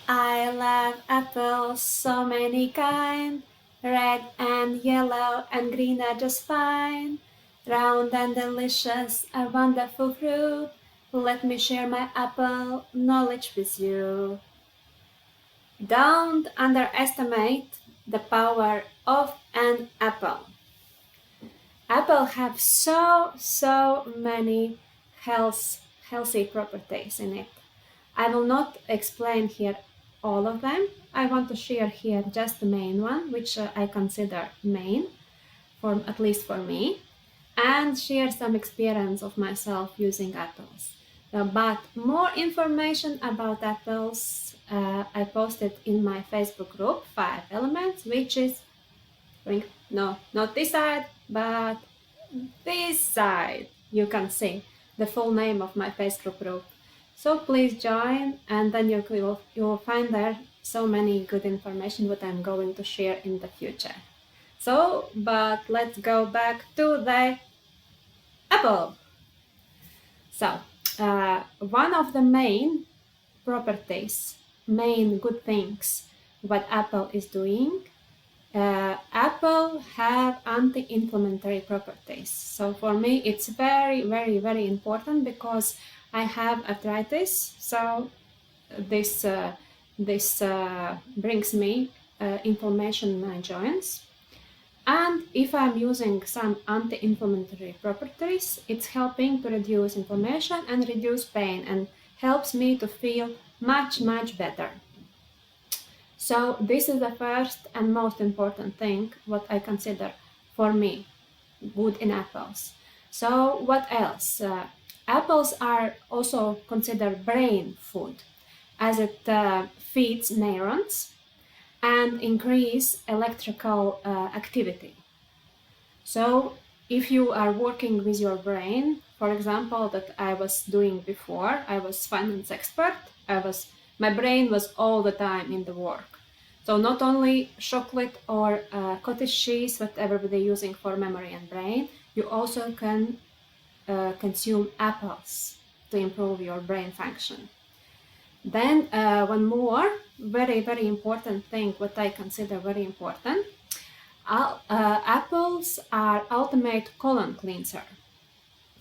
I love apples, so many kind. Red and yellow and green are just fine. Round and delicious, a wonderful fruit. Let me share my apple knowledge with you. Don't underestimate the power of an apple. Apple have so many healthy properties in it. I will not explain here all of them. I want to share here just the main one, which I consider main, for at least for me, and share some experience of myself using apples. But more information about apples I posted in my Facebook group, 5 Elements, which is, no, not this side, but this side. You can see the full name of my Facebook group. So please join, and then you will find there so many good information what I'm going to share in the future. So, but let's go back to the apple. So, one of the main properties, main good things what Apple is doing, Apple have anti-inflammatory properties. So for me, it's very important because I have arthritis. So this brings me inflammation in my joints. And if I'm using some anti-inflammatory properties, it's helping to reduce inflammation and reduce pain and helps me to feel much better. So this is the first and most important thing what I consider for me good in apples. So what else? Apples are also considered brain food as it feeds neurons and increase electrical activity. So if you are working with your brain, for example, that I was doing before, I was finance expert, my brain was all the time in the work. So not only chocolate or cottage cheese, what everybody using for memory and brain, you also can consume apples to improve your brain function. Then one more very important thing, what I consider very important, apples are ultimate colon cleanser.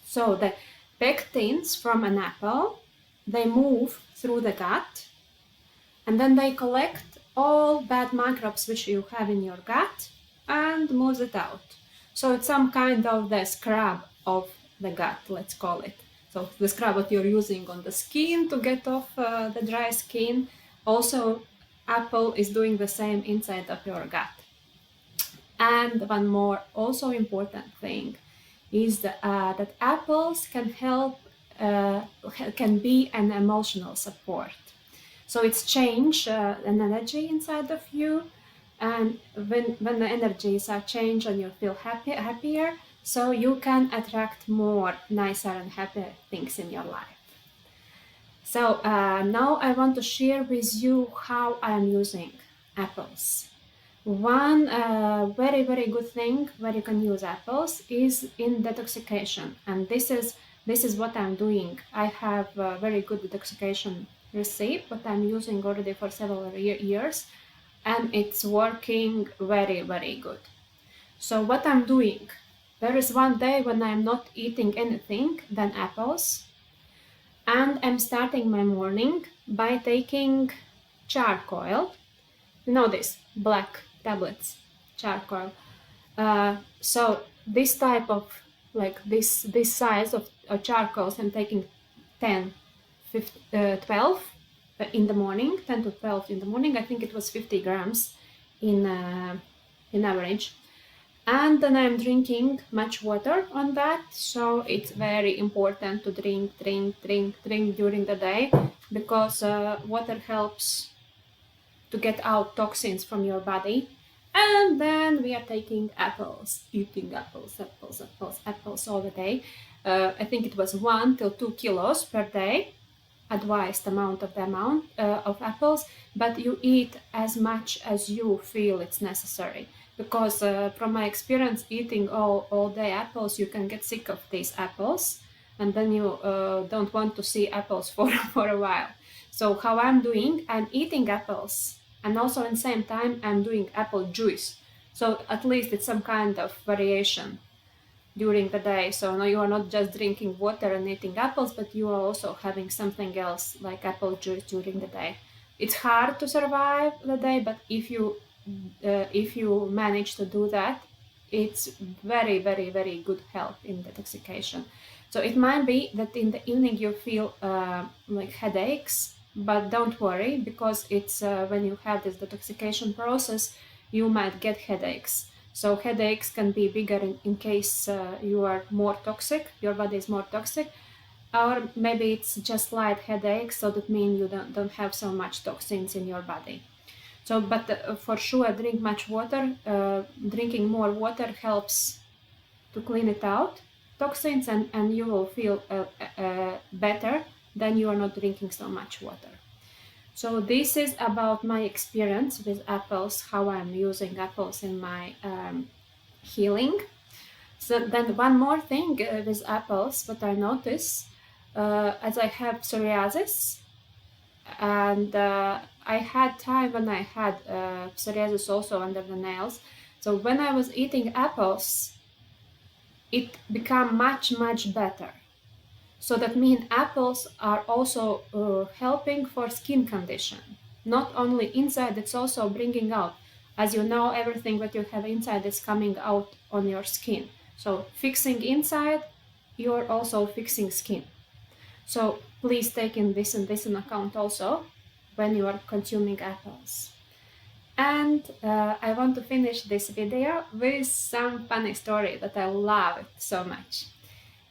So the pectins from an apple, they move through the gut and then they collect all bad microbes which you have in your gut and moves it out. So it's some kind of the scrub of the gut, let's call it. So the scrub that you're using on the skin to get off the dry skin, also apple is doing the same inside of your gut. And one more also important thing is that apples can help, can be an emotional support. So it's change an energy inside of you, and when the energies are changed and you feel happier, so you can attract more nicer and happier things in your life. So now I want to share with you how I'm using apples. One very good thing where you can use apples is in detoxification, and this is what I'm doing. I have a very good detoxification recipe, what I'm using already for several years, and it's working very good. So what I'm doing, there is one day when I'm not eating anything than apples, and I'm starting my morning by taking charcoal. You know this, black tablets, charcoal. So this type of, like this size of charcoals, I'm taking 10, 12 in the morning, 10 to 12 in the morning. I think it was 50 grams in average. And then I'm drinking much water on that. So it's very important to drink during the day, because water helps to get out toxins from your body. And then we are taking apples, eating apples all the day. I think it was 1 to 2 kilos per day, advised amount of apples, but you eat as much as you feel it's necessary, because from my experience eating all day apples, you can get sick of these apples. and then you don't want to see apples for a while. So how I'm doing, I'm eating apples, and also at the same time I'm doing apple juice. So at least it's some kind of variation during the day. So now you are not just drinking water and eating apples, but you are also having something else like apple juice during the day. It's hard to survive the day, but if you manage to do that, it's very, very, very good help in detoxification. So it might be that in the evening you feel like headaches, but don't worry, because it's when you have this detoxification process, you might get headaches. So headaches can be bigger in case you are more toxic, your body is more toxic, or maybe it's just light headaches, so that means you don't have so much toxins in your body. So, but for sure, drink much water. Drinking more water helps to clean it out, toxins, and you will feel better than you are not drinking so much water. So this is about my experience with apples, how I'm using apples in my healing. So then one more thing with apples, what I notice, as I have psoriasis, and I had time when I had psoriasis also under the nails. So when I was eating apples, it became much better. So that means apples are also helping for skin condition. Not only inside, it's also bringing out. As you know, everything that you have inside is coming out on your skin. So fixing inside, you're also fixing skin. So please take in this in account also when you are consuming apples. And I want to finish this video with some funny story that I love it so much.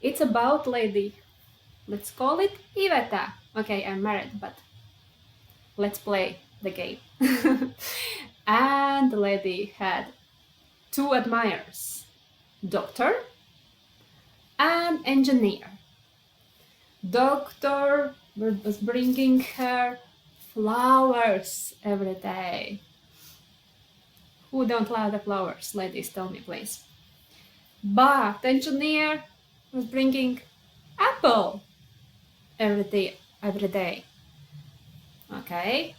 It's about lady, let's call it Iveta. Okay, I'm married, but let's play the game. And the lady had two admirers, doctor and engineer. Doctor was bringing her flowers every day. Who don't love the flowers? Ladies, tell me, please. But engineer was bringing apple every day. Okay.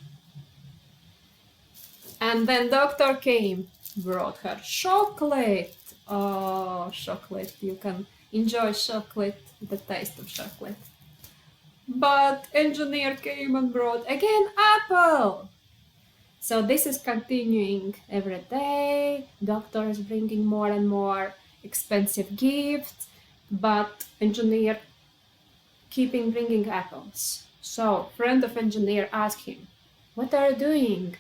And then doctor came, brought her chocolate. Oh, chocolate! You can enjoy chocolate, the taste of chocolate. But engineer came and brought again apple. So this is continuing every day. Doctor is bringing more and more expensive gifts, but engineer keeping bringing apples. So friend of engineer asked him, "What are you doing?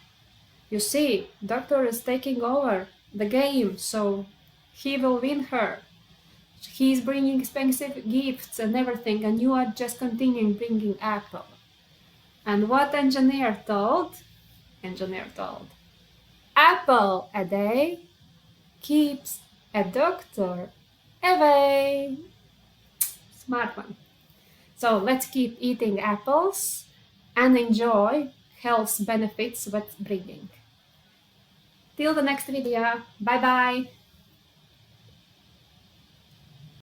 You see, doctor is taking over the game, so he will win her. He's bringing expensive gifts and everything, and you are just continuing bringing apple." And what engineer told? Engineer told, "Apple a day keeps a doctor away." Smart one. So let's keep eating apples and enjoy health benefits what's bringing. Till the next video. Bye bye.